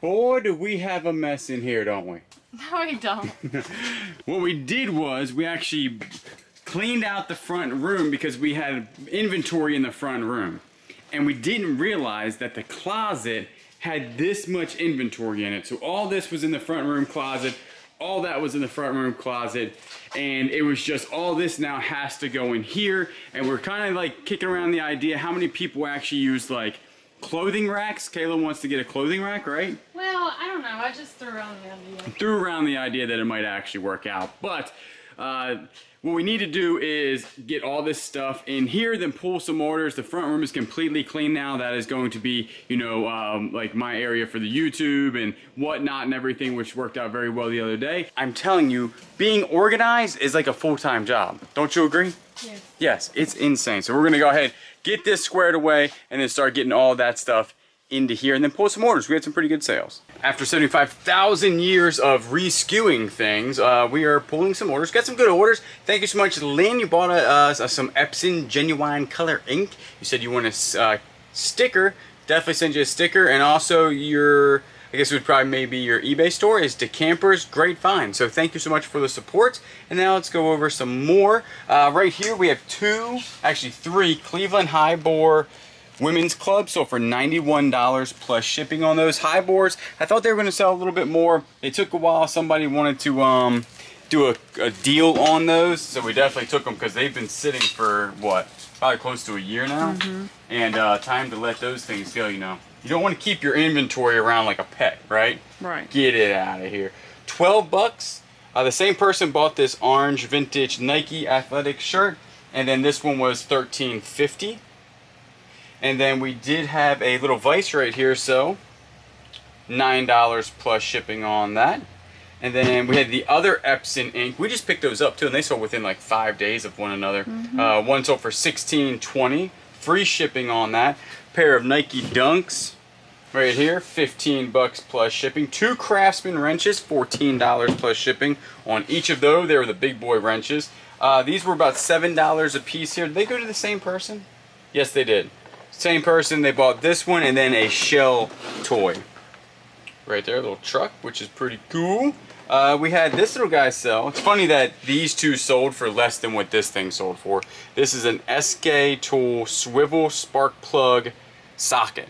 Boy, do we have a mess in here, don't we? No, we don't. What we did was we actually cleaned out the front room because we had inventory in the front room. And we didn't realize that the closet had this much inventory in it. So all this was in the front room closet. All that was in the front room closet. And it was just all this now has to go in here. And we're kind of like kicking around the idea how many people actually use like clothing racks. Kayla wants to get a clothing rack, right? Well, I don't know. I just threw around the idea. That it might actually work out. But what we need to do is get all this stuff in here, then pull some orders. The front room is completely clean now. That is going to be, you know, like my area for the YouTube and whatnot and everything, which worked out very well the other day. I'm telling you, being organized is like a full-time job. Don't you agree? Yes. Yes, it's insane. So we're gonna go ahead, get this squared away, and then start getting all that stuff into here, and then pull some orders. We had some pretty good sales. After 75,000 years of re-skewing things, we are pulling some orders. Got some good orders. Thank you so much, Lynn. You bought some Epson Genuine Color ink. You said you want a sticker. Definitely send you a sticker, and also your, I guess it would probably maybe your eBay store is Decampers. Great find. So thank you so much for the support. And now let's go over some more. Right here we have three Cleveland High Bore Women's Club. So for $91 plus shipping on those high bores. I thought they were going to sell a little bit more. It took a while. Somebody wanted to do a deal on those. So we definitely took them because they've been sitting for what? Probably close to a year now. Mm-hmm. And time to let those things go, you know. You don't want to keep your inventory around like a pet, right? Right. Get it out of here. 12 bucks. The same person bought this orange vintage Nike athletic shirt, and then this one was $13.50. And then we did have a little vise right here, so $9 plus shipping on that. And then we had the other Epson ink. We just picked those up too, and they sold within like 5 days of one another. Mm-hmm. One sold for $16.20, free shipping on that. Pair of Nike Dunks right here, 15 bucks plus shipping. 2 Craftsman wrenches, $14 plus shipping on each of those. They were the big boy wrenches. These were about $7 a piece here. Did they go to the same person? Yes, they did. Same person. They bought this one and then a shell toy. Right there, a little truck, which is pretty cool. We had this little guy sell. It's funny that these two sold for less than what this thing sold for. This is an SK Tool swivel spark plug socket.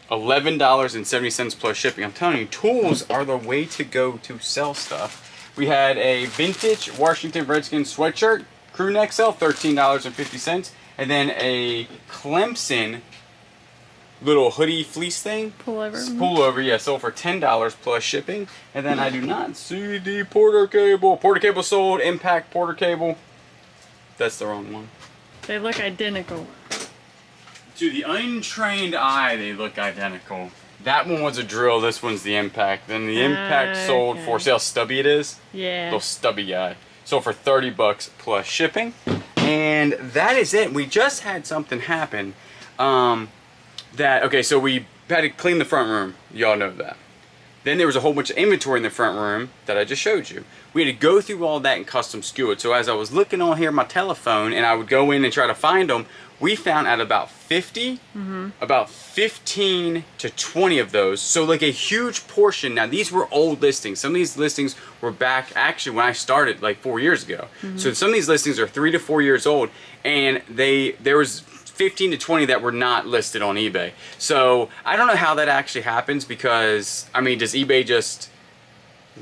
$11.70 plus shipping. I'm telling you, tools are the way to go to sell stuff. We had a vintage Washington Redskins sweatshirt, crew neck sale, $13.50. And then a Clemson little hoodie fleece thing. Pullover, yeah, sold for $10 plus shipping. And then I do not see the Porter cable. Porter cable sold, impact Porter cable. That's the wrong one. They look identical. To the untrained eye, they look identical. That one was a drill, this one's the impact. Then the impact sold for, see how stubby it is? Yeah. Little stubby guy. Sold for 30 bucks plus shipping. And that is it. We just had something happen. Okay, so we had to clean the front room. Y'all know that. Then there was a whole bunch of inventory in the front room that I just showed you. We had to go through all that and custom skew it. So as I was looking on here my telephone and I would go in and try to find them, we found at about 50, about 15 to 20 of those. So like a huge portion. Now these were old listings. Some of these listings were back actually when I started like 4 years ago. So some of these listings are 3 to 4 years old, and there was 15 to 20 that were not listed on eBay. So I don't know how that actually happens, because I mean, does eBay just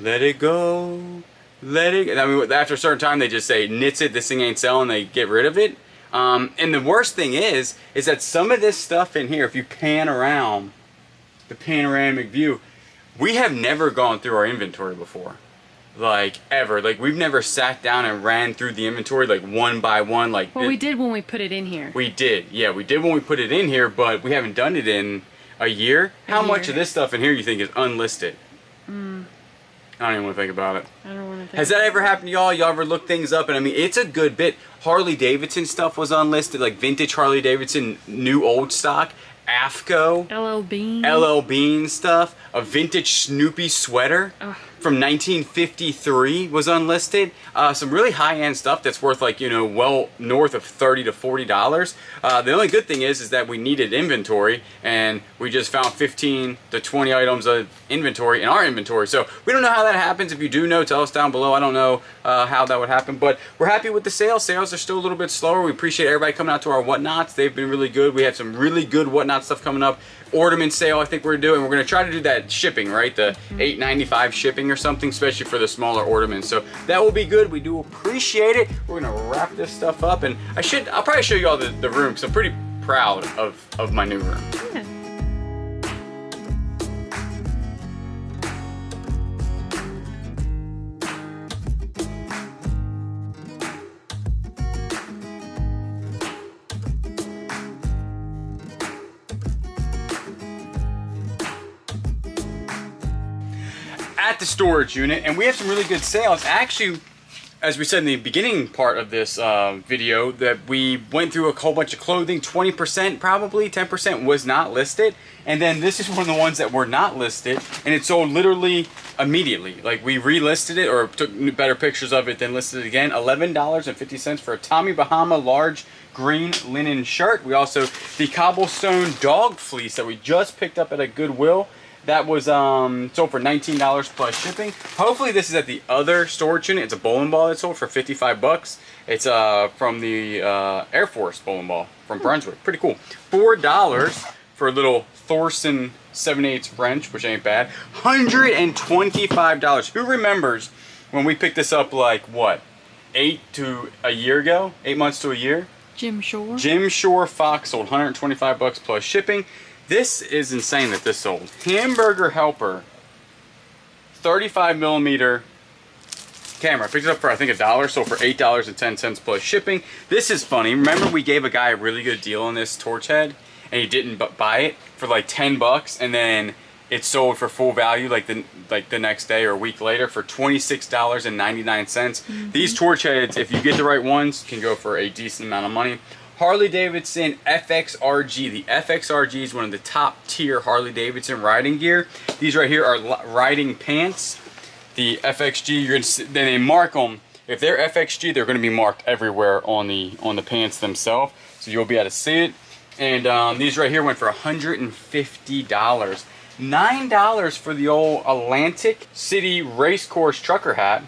let it go? Let it, I mean, after a certain time they just say, nits it, this thing ain't selling, they get rid of it. And the worst thing is that some of this stuff in here, if you pan around the panoramic view, we have never gone through our inventory before. Like, ever. Like, we've never sat down and ran through the inventory, like, one by one. Like, well, we did when we put it in here. We did. Yeah, we did when we put it in here, but we haven't done it in a year. How much of this stuff in here you think is unlisted? I don't even want to think about it. I don't want to think. Has that ever happened to y'all? Y'all ever look things up? And I mean, it's a good bit. Harley Davidson stuff was unlisted, like vintage Harley Davidson, new old stock, AFCO, LL Bean a vintage Snoopy sweater. from 1953 was unlisted. Some really high-end stuff that's worth like, you know, well north of $30 to $40. The only good thing is that we needed inventory, and we just found 15 to 20 items of inventory in our inventory. So we don't know how that happens. If you do know, tell us down below. I don't know how that would happen, but we're happy with the sales. Sales are still a little bit slower. We appreciate everybody coming out to our whatnots. They've been really good. We have some really good whatnot stuff coming up. Ornament sale I think we're doing. We're going to try to do that shipping, right? The $8.95 shipping or something, especially for the smaller ornaments. So that will be good. We do appreciate it. We're going to wrap this stuff up, and I'll probably show you all the room, because I'm pretty proud of my new room. Yeah. At the storage unit, and we have some really good sales. Actually, as we said in the beginning part of this video, that we went through a whole bunch of clothing. 20%, probably 10% was not listed, and then this is one of the ones that were not listed, and it sold literally immediately. Like, we relisted it, or took better pictures of it, then listed it again. $11.50 for a Tommy Bahama large green linen shirt. We also, the cobblestone dog fleece that we just picked up at a Goodwill, that was sold for $19 plus shipping. Hopefully this is at the other storage unit. It's a bowling ball that sold for 55 bucks. It's from the Air Force bowling ball from Brunswick. Pretty cool. $4 for a little Thorson 7/8 wrench, which ain't bad. $125. Who remembers when we picked this up, like, what, 8 months to a year? Jim Shore. Jim Shore Fox sold 125 bucks plus shipping. This is insane that this sold. Hamburger Helper, 35mm camera. I picked it up for, I think, $1, sold for $8.10 plus shipping. This is funny. Remember we gave a guy a really good deal on this torch head, and he didn't buy it for like 10 bucks, and then it sold for full value like the next day or a week later for $26.99. These torch heads, if you get the right ones, can go for a decent amount of money. Harley Davidson FXRG. The FXRG is one of the top tier Harley Davidson riding gear. These right here are riding pants. The FXG, then they mark them. If they're FXG, they're going to be marked everywhere on the pants themselves, so you'll be able to see it. And these right here went for $150. $9 for the old Atlantic City Racecourse trucker hat,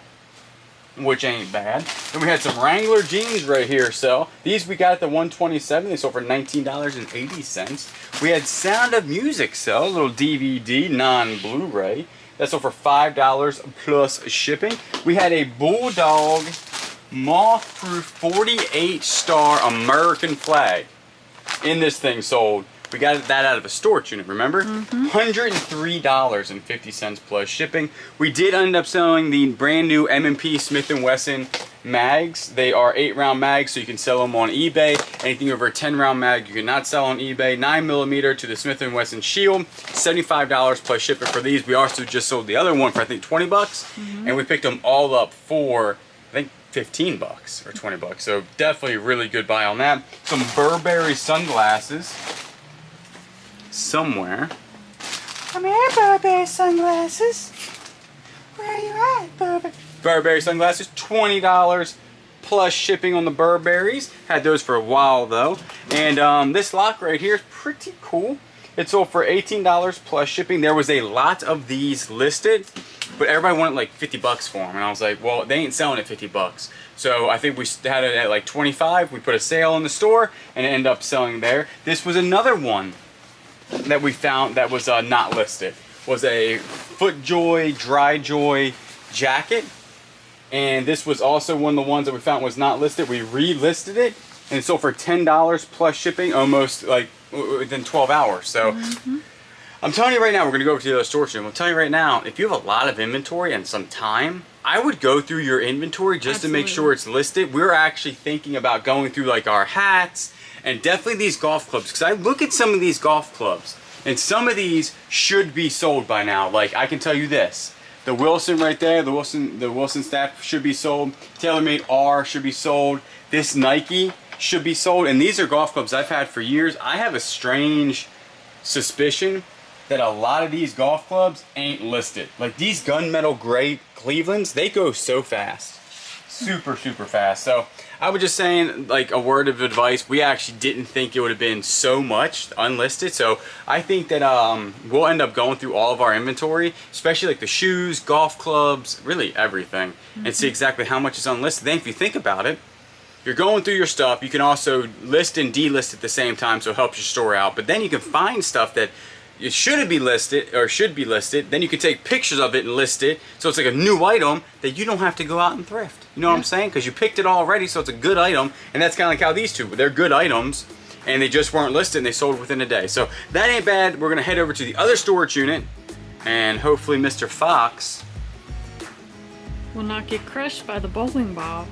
which ain't bad. Then we had some Wrangler jeans right here. So these we got at the 127. They sold for $19.80. We had Sound of Music sell, a little DVD, non-Blu-ray. That sold for $5 plus shipping. We had a Bulldog moth-proof 48 star American flag in this thing sold. We got that out of a storage unit, remember? $103.50 plus shipping. We did end up selling the brand new M&P Smith & Wesson mags. They are 8-round mags, so you can sell them on eBay. Anything over a 10-round mag, you cannot sell on eBay. 9mm to the Smith & Wesson Shield, $75 plus shipping for these. We also just sold the other one for, I think, 20 bucks, and we picked them all up for, I think, 15 bucks or 20 bucks. So definitely a really good buy on that. Some Burberry sunglasses. Somewhere. Come here, Burberry sunglasses. Where are you at, Burberry? Burberry sunglasses, $20 plus shipping on the Burberrys. Had those for a while though. And this lock right here is pretty cool. It sold for $18 plus shipping. There was a lot of these listed, but everybody wanted like 50 bucks for them. And I was like, well, they ain't selling at 50 bucks. So I think we had it at like 25. We put a sale in the store and it ended up selling there. This was another one that we found that was not listed. Was a FootJoy Dry Joy jacket, and this was also one of the ones that we found was not listed. We relisted it, and it sold for $10 plus shipping, almost like within 12 hours. So I'm telling you right now, we're gonna go over to the other storage room. I'm telling you right now, if you have a lot of inventory and some time, I would go through your inventory just to make sure it's listed. We're actually thinking about going through like our hats, and definitely these golf clubs, because I look at some of these golf clubs, and some of these should be sold by now. Like, I can tell you this. The Wilson right there, the Wilson staff should be sold. TaylorMade R should be sold. This Nike should be sold. And these are golf clubs I've had for years. I have a strange suspicion that a lot of these golf clubs ain't listed. Like these gunmetal gray Clevelands, they go so fast. Super fast. So I was just saying, like, a word of advice, we actually didn't think it would have been so much unlisted. So I think that we'll end up going through all of our inventory, especially like the shoes, golf clubs, really everything, and see exactly how much is unlisted. Then if you think about it, you're going through your stuff, you can also list and delist at the same time, so it helps your store out. But then you can find stuff that it should be listed, or should be listed. Then you can take pictures of it and list it, so it's like a new item that you don't have to go out and thrift. You know what I'm saying? Because you picked it already, so it's a good item. And that's kind of like how these two, they're good items, and they just weren't listed, and they sold within a day. So that ain't bad. We're gonna head over to the other storage unit, and hopefully Mr. Fox will not get crushed by the bowling ball.